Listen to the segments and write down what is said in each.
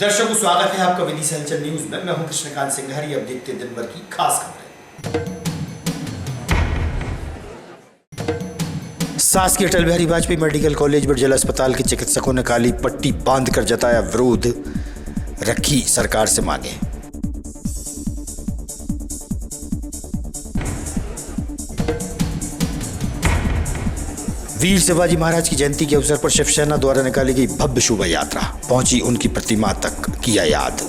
दर्शकों, स्वागत है आपका विदिशा हलचल न्यूज में। मैं हूं कृष्णकांत सिंघारी। अब देखते हैं दिन भर की खास खबरें। शासकीय अटल बिहारी वाजपेयी मेडिकल कॉलेज जिला अस्पताल के चिकित्सकों ने काली पट्टी बांधकर जताया विरोध, रखी सरकार से मांगे। वीर शिवाजी महाराज की जयंती के अवसर पर शिवसेना द्वारा निकाली गई भव्य शोभा यात्रा पहुंची उनकी प्रतिमा तक, किया याद।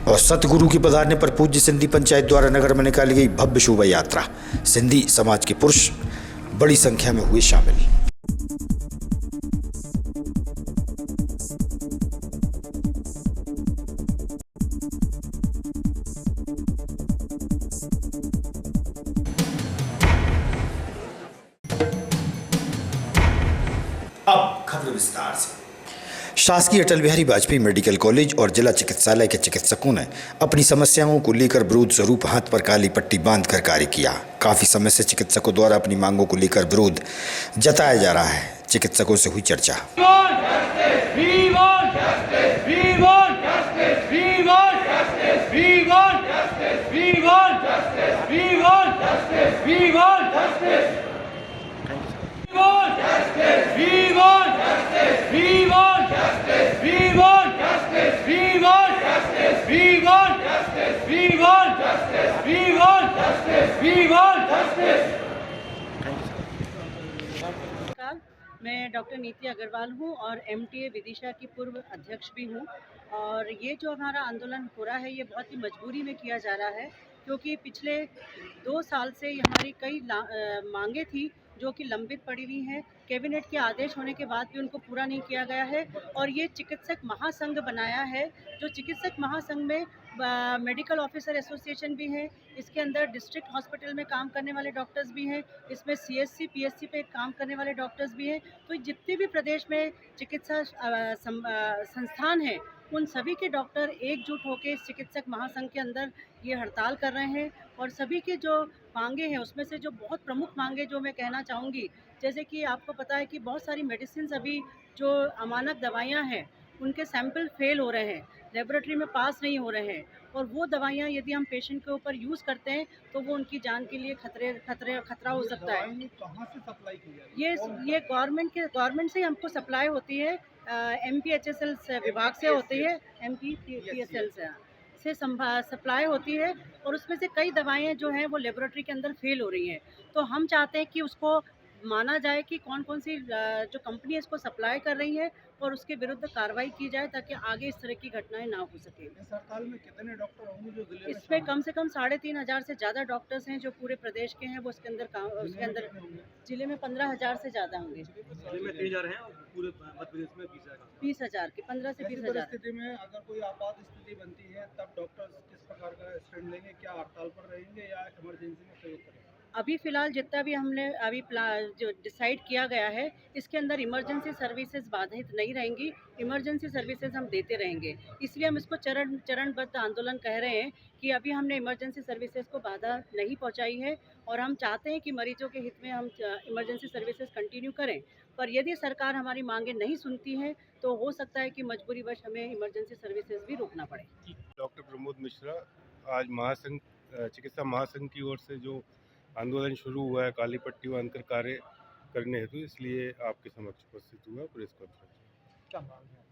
और सतगुरु के पधारने पर पूज्य सिंधी पंचायत द्वारा नगर में निकाली गई भव्य शोभा यात्रा। सिंधी समाज के पुरुष बड़ी संख्या में हुए शामिल। अब खबर विस्तार से। शासकीय अटल बिहारी वाजपेयी मेडिकल कॉलेज और जिला चिकित्सालय के चिकित्सकों ने अपनी समस्याओं को लेकर विरोध स्वरूप हाथ पर काली पट्टी बांधकर कार्य किया। काफी समय से चिकित्सकों द्वारा अपनी मांगों को लेकर विरोध जताया जा रहा है। चिकित्सकों से हुई चर्चा। मैं डॉक्टर नीति अग्रवाल हूँ और MTA विदिशा की पूर्व अध्यक्ष भी हूँ। और ये जो हमारा आंदोलन हो रहा है ये बहुत ही मजबूरी में किया जा रहा है, क्योंकि पिछले 2 साल से हमारी कई मांगे थी जो कि लंबित पड़ी हुई हैं। कैबिनेट के आदेश होने के बाद भी उनको पूरा नहीं किया गया है। और ये चिकित्सक महासंघ बनाया है, जो चिकित्सक महासंघ में मेडिकल ऑफिसर एसोसिएशन भी है, इसके अंदर डिस्ट्रिक्ट हॉस्पिटल में काम करने वाले डॉक्टर्स भी हैं, इसमें CSC PSC पे काम करने वाले डॉक्टर्स भी हैं। तो जितने भी प्रदेश में चिकित्सा संस्थान हैं उन सभी के डॉक्टर एकजुट होकर इस चिकित्सक महासंघ के अंदर ये हड़ताल कर रहे हैं। और सभी के जो मांगे हैं उसमें से जो बहुत प्रमुख मांगे जो मैं कहना चाहूँगी, जैसे कि आपको पता है कि बहुत सारी मेडिसिन अभी जो अमानक दवाइयाँ हैं उनके सैंपल फेल हो रहे हैं, लेबोरेटरी में पास नहीं हो रहे हैं। और वो दवाइयाँ यदि हम पेशेंट के ऊपर यूज़ करते हैं तो वो उनकी जान के लिए खतरा हो सकता है। कहाँ से सप्लाई की जाती है? ये गवर्नमेंट से हमको सप्लाई होती है, MPHSL विभाग से होती है, MPPSL से सप्लाई होती है। और उसमें से कई दवाएं जो हैं वो लेबोरेटरी के अंदर फेल हो रही हैं। तो हम चाहते हैं कि उसको माना जाए कि कौन कौन सी जो कंपनी इसको सप्लाई कर रही है और उसके विरुद्ध कार्रवाई की जाए ताकि आगे इस तरह की घटनाएं ना हो सके। इस हड़ताल में कितने डॉक्टर होंगे जो जिले में? इसमें कम से कम 3,500 से ज़्यादा डॉक्टर्स हैं जो पूरे प्रदेश के हैं। वो उसके अंदर जिले में 15,000 से ज़्यादा होंगे। जिले में 3,000 हैं और पूरे मध्य प्रदेश में 20,000 की 15 से 20,000। स्थिति में अगर कोई आपात स्थिति बनती है तब डॉक्टर किस प्रकार का स्टैंड लेंगे? क्या हड़ताल पर रहेंगे या इमरजेंसी में सहयोग करेंगे? अभी फ़िलहाल जितना भी हमने जो डिसाइड किया गया है इसके अंदर इमरजेंसी सर्विसेज बाधित नहीं रहेंगी। इमरजेंसी सर्विसेज हम देते रहेंगे, इसलिए हम इसको चरणबद्ध आंदोलन कह रहे हैं कि अभी हमने इमरजेंसी सर्विसेज को बाधा नहीं पहुंचाई है। और हम चाहते हैं कि मरीजों के हित में हम इमरजेंसी सर्विसेज कंटिन्यू करें। पर यदि सरकार हमारी मांगें नहीं सुनती है तो हो सकता है कि मजबूरीवश हमें इमरजेंसी सर्विसेज भी रोकना पड़े। डॉक्टर प्रमोद मिश्रा, आज महासंघ चिकित्सा महासंघ की ओर से जो आंदोलन शुरू हुआ है काली पट्टी बांधकर कार्य करने हेतु, इसलिए आपके समक्ष उपस्थित हुआ प्रेस कॉन्फ्रेंस। क्या मांग है?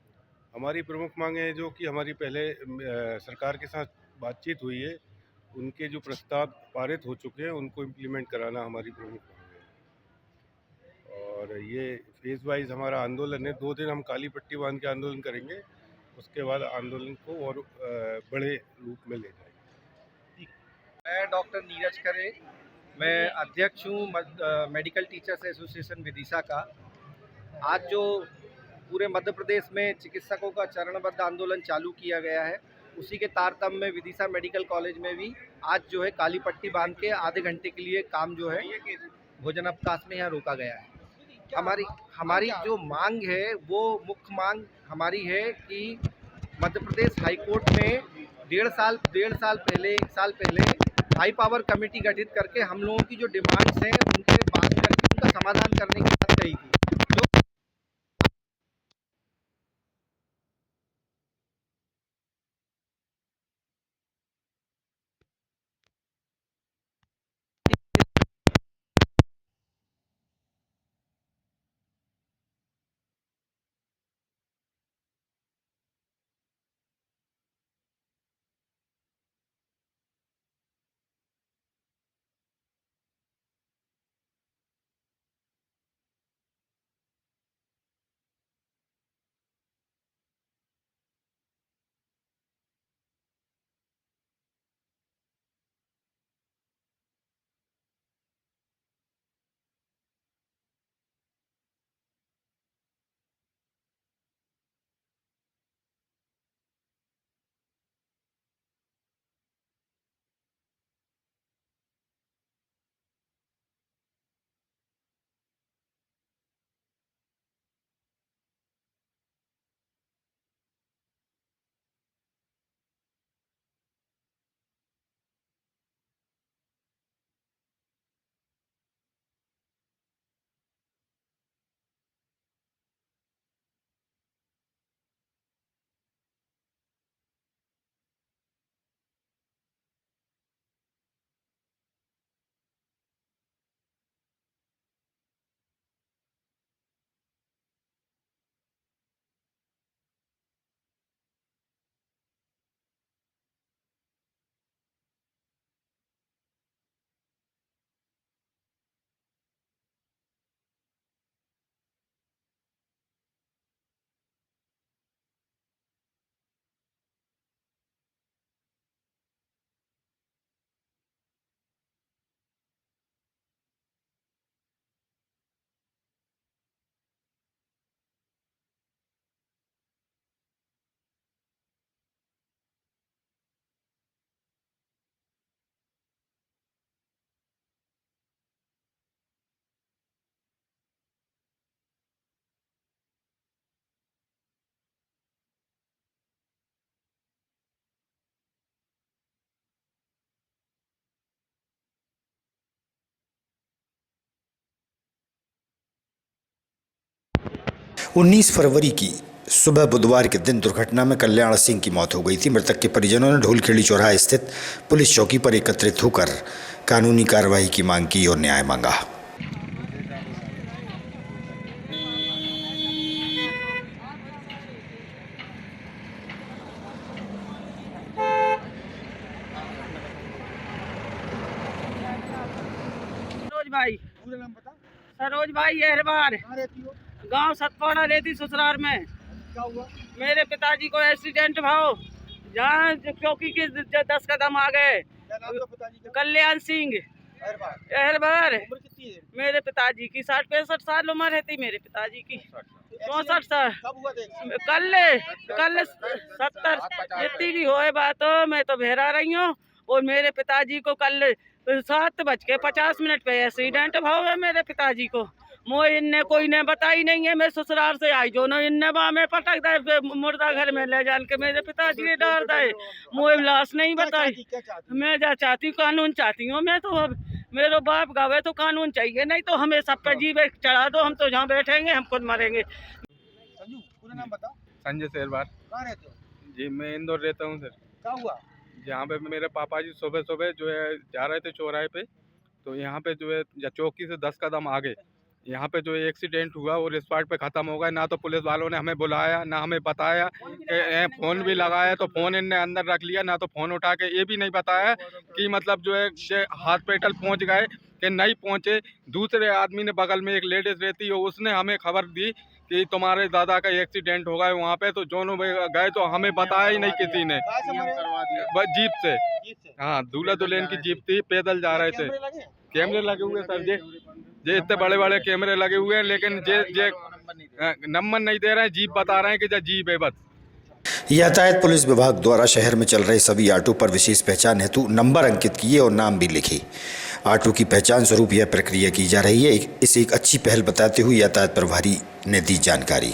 हमारी प्रमुख मांगे हैं जो कि हमारी पहले सरकार के साथ बातचीत हुई है, उनके जो प्रस्ताव पारित हो चुके हैं उनको इम्प्लीमेंट कराना हमारी प्रमुख मांग है। और ये फेज वाइज हमारा आंदोलन है। 2 दिन हम काली पट्टी बांध के आंदोलन करेंगे, उसके बाद आंदोलन को और बड़े रूप में ले जाएंगे। मैं डॉक्टर नीरज खरे, मैं अध्यक्ष हूँ मेडिकल टीचर्स एसोसिएशन विदिशा का। आज जो पूरे मध्य प्रदेश में चिकित्सकों का चरणबद्ध आंदोलन चालू किया गया है, उसी के तारतम्य में विदिशा मेडिकल कॉलेज में भी आज जो है काली पट्टी बांध के आधे घंटे के लिए काम जो है भोजनावकाश में यहाँ रोका गया है। हमारी जो मांग है वो मुख्य मांग हमारी है कि मध्य प्रदेश हाईकोर्ट में डेढ़ साल पहले, 1 साल पहले हाई पावर कमेटी गठित करके हम लोगों की जो डिमांड्स हैं उनके बात करके उनका समाधान करने की बात कही थी। जो उन्नीस फरवरी की सुबह बुधवार के दिन दुर्घटना में कल्याण सिंह की मौत हो गई थी। मृतक के परिजनों ने ढोलखेड़ी चौराहा स्थित पुलिस चौकी पर एकत्रित होकर कानूनी कार्रवाई की मांग की और न्याय मांगा। पूरा नाम बता। सरोज भाई अहरबार, कहाँ रहती हो? गांव सतपाड़ा रहती ससुराल में। क्या हुआ? मेरे पिताजी को एक्सीडेंट भाव जहाँ चौकी के 10 कदम आ गए। क्या नाम था पिताजी का? कल्याण सिंह हर बार। अहरबार। उम्र कितनी है? मेरे पिताजी की 60-65 साल उम्र रहती। मेरे पिताजी की 64 साल। कब हुआ था? कल 70 जितनी भी होए बात हो, मैं तो बहरा रही हूँ। और मेरे पिताजी को कल 7:50 पे एक्सीडेंट भाव है मेरे पिताजी को। मोह इनने कोई ने बताई नहीं है। मैं ससुराल से आई जो न इनने बा में पटक दे मुर्दा घर में ले जान के मेरे पिताजी डाल दे। मोह लाश नहीं बताई। क्या चाहती? मैं जा चाहती हूँ, कानून चाहती हूँ। मैं तो अब मेरे बाप गावे तो कानून चाहिए, नहीं तो हमें सब पे जीव चढ़ा दो। हम तो जहाँ बैठेंगे हम खुद मरेंगे। संजू, पूरा नाम बता। संजय शेरवार। कहाँ रहते हो? जी मैं इंदौर रहता हूँ सर। क्या हुआ? यहाँ पे मेरे पापा जी सुबह सुबह जो है जा रहे थे चौराहे पे, तो यहाँ पे जो है चौकी से 10 कदम आगे यहाँ पे जो एक्सीडेंट हुआ और स्पॉट पे ख़त्म हो गया। ना तो पुलिस वालों ने हमें बुलाया, ना हमें बताया। फ़ोन भी लगाया तो फ़ोन इनने अंदर रख लिया, ना तो फ़ोन उठा के ये भी नहीं बताया कि मतलब जो है हॉस्पिटल पहुँच गए कि नहीं पहुँचे। दूसरे आदमी ने बगल में एक लेडीज़ रहती है, उसने हमें खबर दी कि तुम्हारे दादा का एक्सीडेंट हो गया वहाँ पे। तो दोनों गए तो हमें बताया ही नहीं किसी ने। जीप से, हाँ, दूल्हा दुल्हन की जीप थी, पैदल जा रहे थे। कैमरे लगे हुए सर जी, ये इतने बड़े बड़े कैमरे लगे हुए हैं, लेकिन जे नंबर नहीं दे रहे हैं। जीप बता रहे हैं कि जीप है बस। यातायात पुलिस विभाग द्वारा शहर में चल रहे सभी ऑटो पर विशेष पहचान हेतु नंबर अंकित किए और नाम भी लिखे। ऑटो की पहचान स्वरूप यह प्रक्रिया की जा रही है। इसे एक अच्छी पहल बताते हुए यातायात प्रभारी ने दी जानकारी।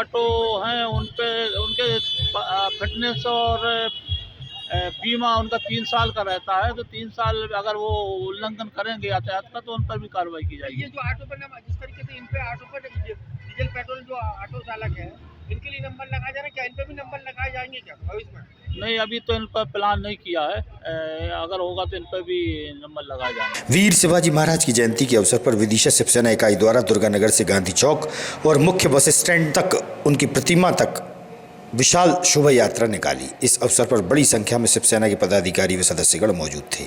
ऑटो हैं उन पे उनके फिटनेस और बीमा उनका 3 साल का रहता है, तो 3 साल अगर वो उल्लंघन करेंगे यातायात का तो उन पर भी कार्रवाई की जाएगी। ये जो ऑटो पर जिस तरीके से इन पे ऑटो पर डीजल पेट्रोल जो ऑटो चालक है इनके लिए नंबर लगाया जा रहा है, क्या इन पे भी नंबर लगाए जाएंगे क्या भविष्य में? नहीं, अभी तो इन पर प्लान नहीं किया है, अगर होगा तो इन पर भी नंबर लगाए जाएंगे। वीर शिवाजी महाराज की जयंती के अवसर पर विदिशा शिवसेना इकाई द्वारा दुर्गानगर से गांधी चौक और मुख्य बस स्टैंड तक उनकी प्रतिमा तक विशाल शोभा यात्रा निकाली। इस अवसर पर बड़ी संख्या में शिवसेना के पदाधिकारी व सदस्यगण मौजूद थे।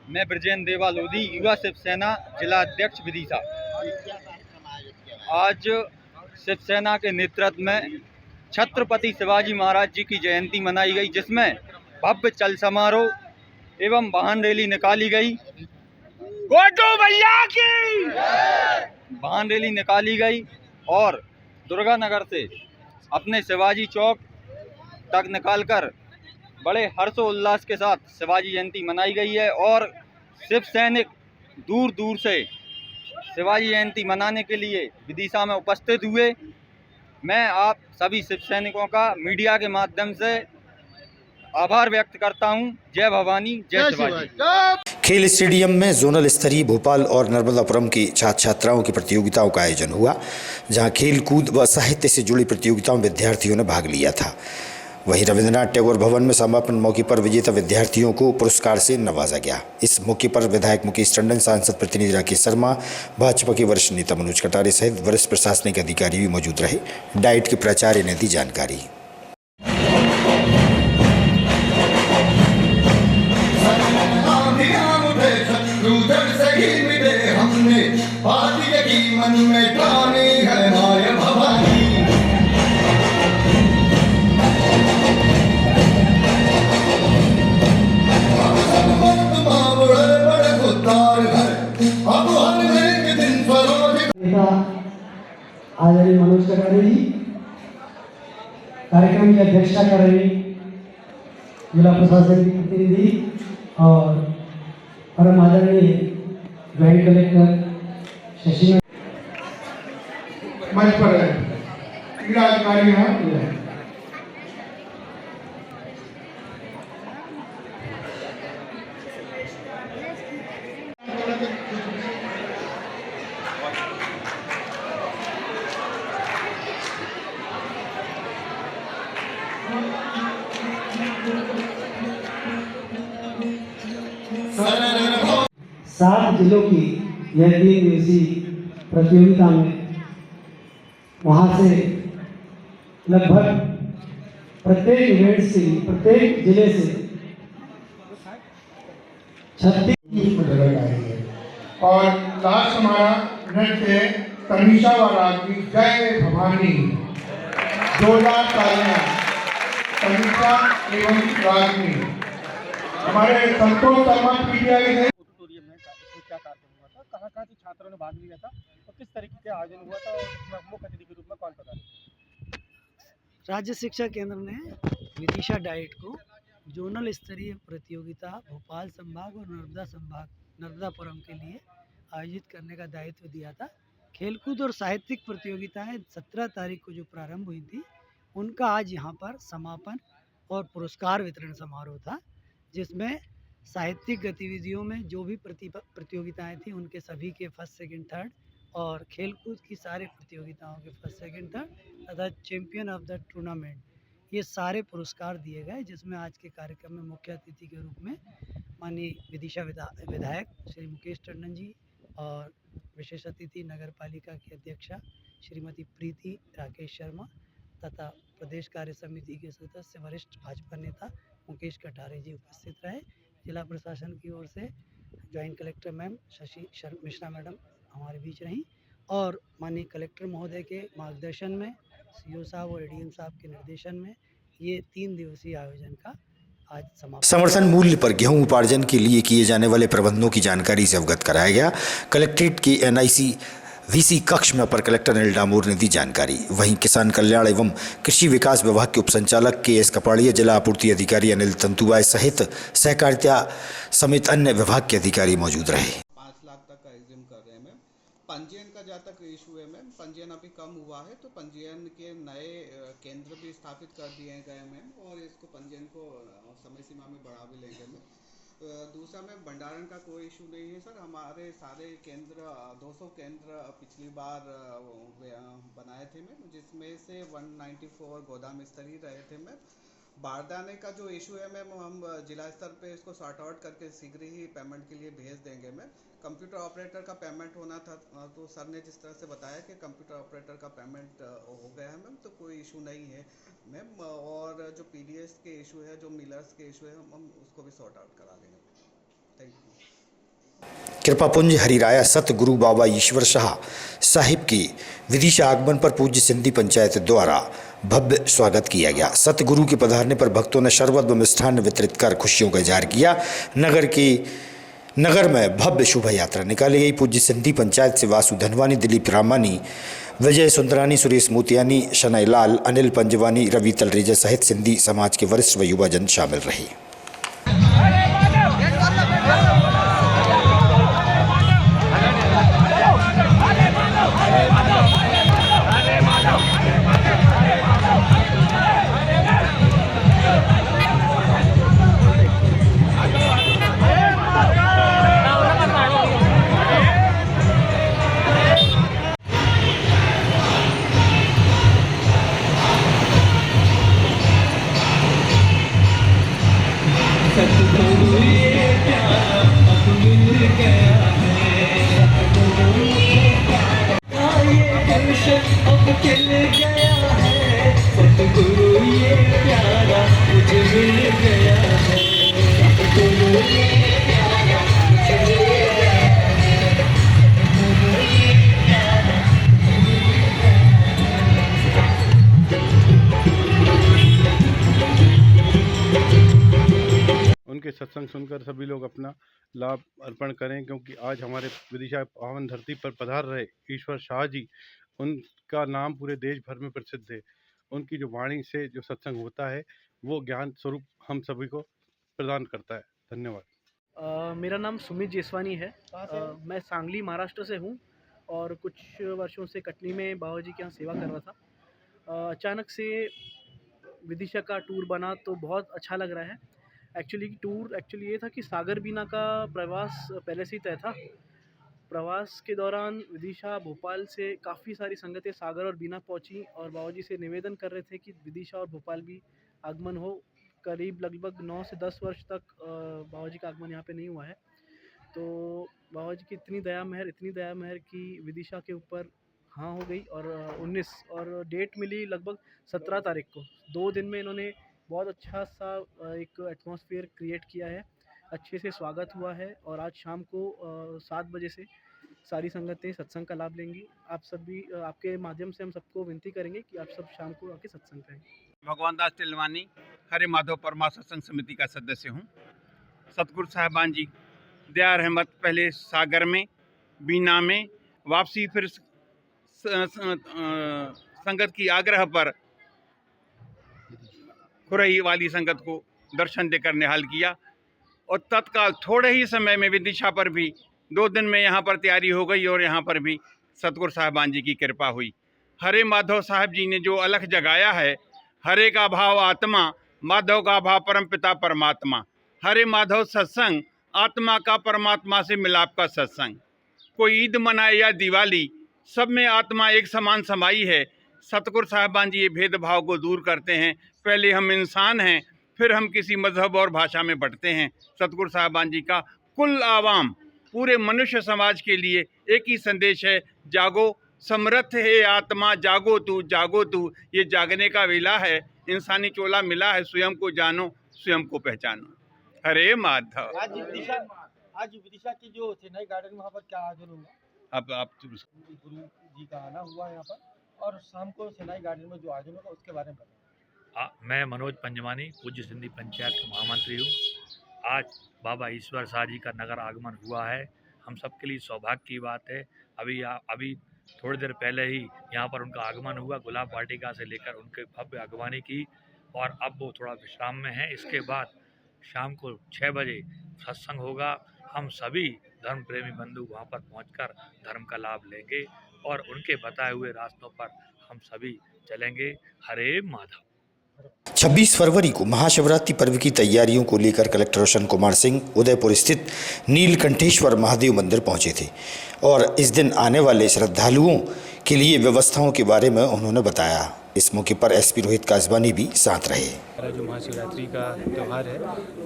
मैं ब्रजेंद्र देवा लोधी, युवा शिवसेना जिला अध्यक्ष विदिशा। आज शिवसेना के नेतृत्व में छत्रपति शिवाजी महाराज जी की जयंती मनाई गई, जिसमें भव्य चल समारोह एवं वाहन रैली निकाली गई। गोटू भैया की वाहन रैली निकाली गई और दुर्गानगर से अपने शिवाजी चौक तक निकालकर बड़े हर्षोल्लास के साथ शिवाजी जयंती मनाई गई है और शिव सैनिक दूर दूर से शिवाजी जयंती मनाने के लिए विदिशा में उपस्थित हुए। मैं आप सभी शिव सैनिकों का मीडिया के माध्यम से आभार व्यक्त करता हूं। जय भवानी, जय शिवाजी। खेल स्टेडियम में जोनल स्तरीय भोपाल और नर्मदापुरम की छात्र छात्राओं की प्रतियोगिताओं का आयोजन हुआ, जहां खेल कूद व साहित्य से जुड़ी प्रतियोगिताओं में विद्यार्थियों ने भाग लिया था। वहीं रविंद्रनाथ टैगोर भवन में समापन मौके पर विजेता विद्यार्थियों को पुरस्कार से नवाजा गया। इस मौके पर विधायक मुकेश टंडन, सांसद प्रतिनिधि राकेश शर्मा, भाजपा के वरिष्ठ नेता मनोज कटारे सहित वरिष्ठ प्रशासनिक अधिकारी भी मौजूद रहे। डाइट के प्राचार्य ने दी जानकारी। आदरणीय मनोज कटारे जी कार्यक्रम की अध्यक्षता कर रही जिला प्रशासन की प्रतिनिधि और परम आदरणीय ज्वाइंट कलेक्टर शशि मंच पर क्रीड़ा अधिकारी हैं। सात जिलों की यह 3 दिवसीय प्रतियोगिता में वहाँ से लगभग प्रत्येक इवेंट से प्रत्येक जिले से 36 पदक आएंगे। और लास्ट हमारा नृत्य तनिषा व राग की जय भवानी 2000 तालियां तनिषा एवं रागनी। हमारे संतोष शर्मा पीटीआई से क्या कार्यक्रम हुआ था, कहाँ से छात्रों ने भाग लिया था और किस तरीके से आयोजन हुआ था और मुख्य अतिथि के रूप में कौन पधारे? राज्य शिक्षा केंद्र ने विदिशा डाइट को जोनल स्तरीय प्रतियोगिता भोपाल संभाग और नर्मदापुरम के लिए आयोजित करने का दायित्व दिया था। खेलकूद और साहित्यिक प्रतियोगिताएं 17 तारीख को जो प्रारंभ हुई थी, उनका आज यहाँ पर समापन और पुरस्कार वितरण समारोह था, जिसमें साहित्यिक गतिविधियों में जो भी प्रतियोगिताएं थी उनके सभी के फर्स्ट सेकंड थर्ड और खेलकूद की सारे प्रतियोगिताओं के फर्स्ट सेकंड थर्ड तथा चैंपियन ऑफ द टूर्नामेंट ये सारे पुरस्कार दिए गए, जिसमें आज के कार्यक्रम में मुख्य अतिथि के रूप में माननीय विदिशा विधायक श्री मुकेश टंडन जी और विशेष अतिथि नगर पालिका की अध्यक्षा श्रीमती प्रीति राकेश शर्मा तथा प्रदेश कार्य समिति के सदस्य वरिष्ठ भाजपा नेता मुकेश कटारे जी उपस्थित रहे। जिला प्रशासन की ओर से joint collector ma'am Shashi Mishra madam हमारे बीच रहीं और माननीय कलेक्टर महोदय के मार्गदर्शन में, सीओ साहब और एडीएम साहब के निर्देशन में ये 3 दिवसीय आयोजन का आज समापन। समर्थन मूल्य पर गेहूं उपार्जन के लिए किए जाने वाले प्रबंधों की जानकारी से अवगत कराया गया। कलेक्ट्रेट के एनआईसी वीसी कक्ष में अपर कलेक्टर अनिल डामोर ने दी जानकारी। वहीं किसान कल्याण एवं कृषि विकास विभाग के उपसंचालक के एस कपाड़िया, जिला आपूर्ति अधिकारी अनिल तंतुबाई सहित सहकारिता समेत अन्य विभाग के अधिकारी मौजूद रहे। 5 लाख तक का एग्जिम कर रहे हैं मैम। पंजीयन का जहाँ तक इशू है मैम, पंजीयन अभी कम हुआ है तो पंजीयन के नए केंद्र भी स्थापित कर दिए गए मैम, और इसको पंजीयन को समय सीमा में बढ़ा भी लेंगे मैम। दूसरा में भंडारण का कोई इशू नहीं है सर। हमारे सारे केंद्र 200 केंद्र पिछली बार बनाए थे मैम, जिसमें से 194 गोदाम स्तरीय रहे थे मैम। बारदाने का जो इशू है मैम, हम जिला स्तर पे इसको सॉर्ट आउट करके शीघ्र ही पेमेंट के लिए भेज देंगे मैम। कंप्यूटर ऑपरेटर का पेमेंट होना था तो सर ने जिस तरह से बताया कि कंप्यूटर ऑपरेटर का पेमेंट हो गया है मैम, तो कोई इशू नहीं है मैम। और जो पीडीएस के इशू है, जो मिलर्स के इशू है, हम उसको भी सॉर्ट आउट करा देंगे। Thank you. कृपापुंज हरिराया सतगुरु बाबा ईश्वर शाह साहिब की विदिशा आगमन पर पूज्य सिंधी पंचायत द्वारा भव्य स्वागत किया गया। सतगुरु के पधारने पर भक्तों ने शरबत व मिष्ठान वितरित कर खुशियों का इजहार किया। नगर में भव्य शोभा यात्रा निकाली गई। पूज्य सिंधी पंचायत से वासु धनवानी, दिलीप रामानी, विजय सुंदरानी, सुरेश मोतियानी, शनई लाल, अनिल पंजवानी, रवि तलरेजा सहित सिंधी समाज के वरिष्ठ व युवाजन शामिल रहे। उनके सत्संग सुनकर सभी लोग अपना लाभ अर्पण करें, क्योंकि आज हमारे विदिशा पावन धरती पर पधार रहे ईश्वर शाह जी, उनका नाम पूरे देश भर में प्रसिद्ध है। उनकी जो वाणी से जो सत्संग होता है वो ज्ञान स्वरूप हम सभी को प्रदान करता है। धन्यवाद। मेरा नाम सुमित जेसवानी है। मैं सांगली महाराष्ट्र से हूँ और कुछ वर्षों से कटनी में बाबा जी के यहाँ सेवा कर रहा था। अचानक से विदिशा का टूर बना तो बहुत अच्छा लग रहा है। एक्चुअली ये था कि सागर बीना का प्रवास पहले से ही तय था। प्रवास के दौरान विदिशा भोपाल से काफ़ी सारी संगतें सागर और बीना पहुंची और बाबा जी से निवेदन कर रहे थे कि विदिशा और भोपाल भी आगमन हो। करीब लगभग 9 से 10 वर्ष तक बाबा जी का आगमन यहाँ पे नहीं हुआ है। तो बाबा जी की इतनी दया मेहर कि विदिशा के ऊपर हाँ हो गई और 19 और डेट मिली लगभग 17 तारीख को। 2 दिन में इन्होंने बहुत अच्छा सा एक एटमॉस्फेयर क्रिएट किया है, अच्छे से स्वागत हुआ है और आज शाम को 7 बजे से सारी संगतें सत्संग का लाभ लेंगी। आप सभी आपके माध्यम से हम सबको विनती करेंगे कि आप सब शाम को आके सत्संग करें। भगवान दास तिलवानी हरे माधव परमा सत्संग समिति का सदस्य हूँ। सतगुरु साहिबान जी दया रहमत पहले सागर में, बीना में, वापसी फिर संगत की आग्रह पर खुरही वाली संगत को दर्शन देकर निहाल किया और तत्काल थोड़े ही समय में विदिशा पर भी 2 दिन में यहाँ पर तैयारी हो गई और यहाँ पर भी सतगुरु साहिबान जी की कृपा हुई। हरे माधव साहब जी ने जो अलख जगाया है, हरे का भाव आत्मा, माधव का भाव परम पिता परमात्मा। हरे माधव सत्संग आत्मा का परमात्मा से मिलाप का सत्संग। कोई ईद मनाए या दिवाली, सब में आत्मा एक समान समाई है। सतगुरु साहिबान जी ये भेदभाव को दूर करते हैं। पहले हम इंसान हैं, फिर हम किसी मजहब और भाषा में बंटते हैं। सतगुरु साहिबान जी का कुल आवाम, पूरे मनुष्य समाज के लिए एक ही संदेश है, जागो समर्थ है आत्मा, जागो तू। ये जागने का वेला है। इंसानी चोला मिला है, स्वयं को जानो, स्वयं को पहचानो। हरे माधव। आज विदिशा की जो चेन्नई गार्डन, वहाँ पर क्या आयोजन होगा? अब आप गुरु जी का आना हुआ यहाँ पर और शाम को सेनाई गार्डन में जो आयोजन होगा उसके बारे में बताएं। मैं मनोज पंजवानी पूज्य सिंधी पंचायत का महामंत्री हूँ। आज बाबा ईश्वर शाह जी का नगर आगमन हुआ है। हम सबके लिए सौभाग्य की बात है। अभी थोड़ी देर पहले ही यहाँ पर उनका आगमन हुआ, गुलाब वाटिका से लेकर उनके भव्य अगवानी की, और अब वो थोड़ा विश्राम में है। इसके बाद शाम को 6 बजे सत्संग होगा। हम सभी धर्म प्रेमी बंधु वहाँ पर पहुँचकर धर्म का लाभ लेंगे और उनके बताए हुए रास्तों पर हम सभी चलेंगे। हरे माधव। 26 फरवरी को महाशिवरात्रि पर्व की तैयारियों को लेकर कलेक्टर रोशन कुमार सिंह उदयपुर स्थित नीलकंठेश्वर महादेव मंदिर पहुंचे थे और इस दिन आने वाले श्रद्धालुओं के लिए व्यवस्थाओं के बारे में उन्होंने बताया। इस मौके पर एसपी रोहित कासवानी भी साथ रहे। जो महाशिवरात्रि का त्यौहार है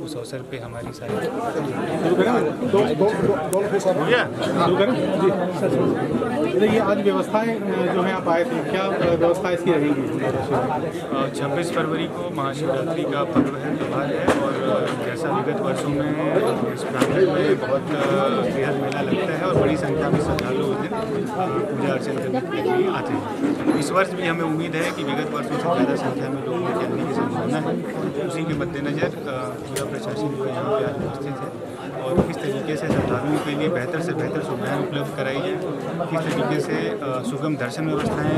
उस अवसर पे हमारी सारी ये आज व्यवस्थाएं जो है आप आए थे, क्या व्यवस्था इसकी रहेगी? 26 फरवरी को महाशिवरात्रि का पर्व है, त्यौहार है, और जैसा विगत वर्षों में इस प्रांगण में बहुत बेहद मेला लगता है और बड़ी संख्या में श्रद्धालु उस दिन पूजा अर्चना करने के लिए आते हैं। इस वर्ष भी हमें उम्मीद है कि विगत वर्षों से ज़्यादा संख्या में लोगों के आने की संभावना है। उसी के मद्देनज़र पूरा प्रशासन जो यहाँ पे आज उपस्थित है और किस तरीके से श्रद्धालुओं के लिए बेहतर से बेहतर सुविधाएं उपलब्ध कराई जाए, किस तरीके से सुगम दर्शन व्यवस्थाएं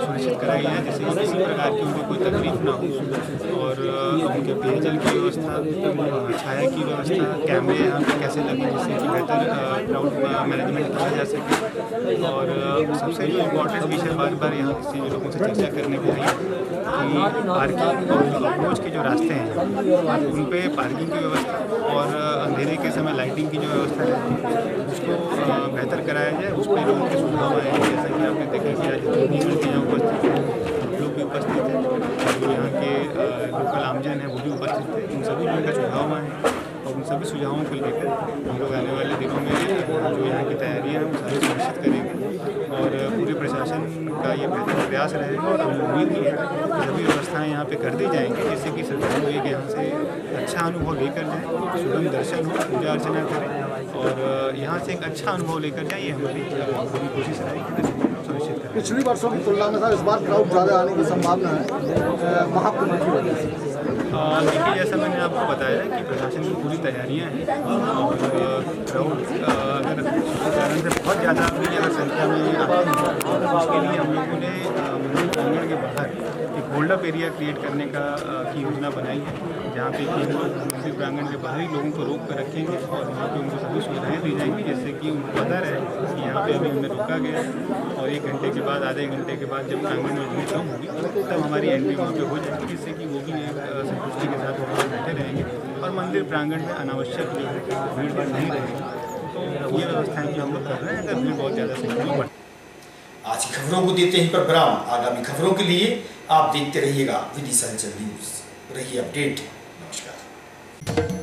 सुनिश्चित कराई जाए जिससे कि किसी प्रकार की उनको कोई तकलीफ ना हो, और उनके पेयजल की व्यवस्था, छाया की व्यवस्था, कैमरे यहाँ पे कैसे लगे जिससे कि बेहतर क्राउड मैनेजमेंट किया जा सके। और सबसे जो इम्पोर्टेंट विषय बार बार यहाँ किसी लोगों से चर्चा करने के लिए कि पार्किंग और अप्रोच के जो रास्ते हैं उन पे पार्किंग की व्यवस्था और अंधेरे के समय लाइटिंग की जो व्यवस्था है उसको बेहतर कराया जाए। उस पर लोगों की सुविधाएँ हैं, जैसा कि आपने देखा कि आज यहाँ उपस्थित हैं, लोग भी उपस्थित हैं, जो यहाँ के लोकल आमजन हैं वो भी उपस्थित थे। उन सभी लोगों का सुझाव हैं और उन सभी सुझावों को लेकर हम लोग आने वाले दिनों में जो यहाँ की तैयारियाँ हैं वो सारी सुनिश्चित करेंगे और पूरे प्रशासन का ये बेहतर प्रयास रहेगा। और हमें उम्मीद भी है कि सभी व्यवस्थाएँ यहाँ पे कर दी जाएंगी जिससे कि श्रद्धालु एक यहाँ से अच्छा अनुभव लेकर जाएँ, सुगम दर्शन हो, पूजा अर्चना करें और यहाँ से एक अच्छा अनुभव लेकर जाए। ये हमारी पूरी कोशिश रहेगी सुनिश्चित करें। पिछली वर्षों की तुलना में सर इस बार क्राउड ज़्यादा आने की संभावना है महाकुंभ की वजह से। देखिए, जैसा मैंने आपको बताया कि प्रशासन की पूरी तैयारियां हैं और क्राउड अगर कारण से बहुत ज़्यादा अगर संख्या में उसके लिए हम लोगों ने मंदिर प्रांगण के बाहर एक होल्ड अप एरिया क्रिएट करने की योजना बनाई है, जहाँ पे कि हम लोग मंदिर प्रांगण के बाहर ही लोगों को रोक कर रखेंगे और यहाँ पे उनको सभी सुविधाएँ दी जाएंगी जिससे कि उनको पता रहे कि यहाँ पे अभी हमें रोका गया है और 1 घंटे के बाद, आधे घंटे के बाद जब प्रांगण में भीड़ कम होगी तब हमारी एंट्री वहाँ पे हो जाएगी, जिससे कि वो भी संतुष्टि के साथ वहाँ बैठे रहेंगे और मंदिर प्रांगण में अनावश्यक जो है भीड़ नहीं रहेगी। तो ये व्यवस्थाएं भी हम लोग कर रहे हैं अगर भीड़ बहुत ज़्यादा संख्या में बढ़े। आज की खबरों को देते ही पर विराम। आगामी खबरों के लिए आप देखते रहिएगा विदिशा न्यूज़। रहिए अपडेट। नमस्कार।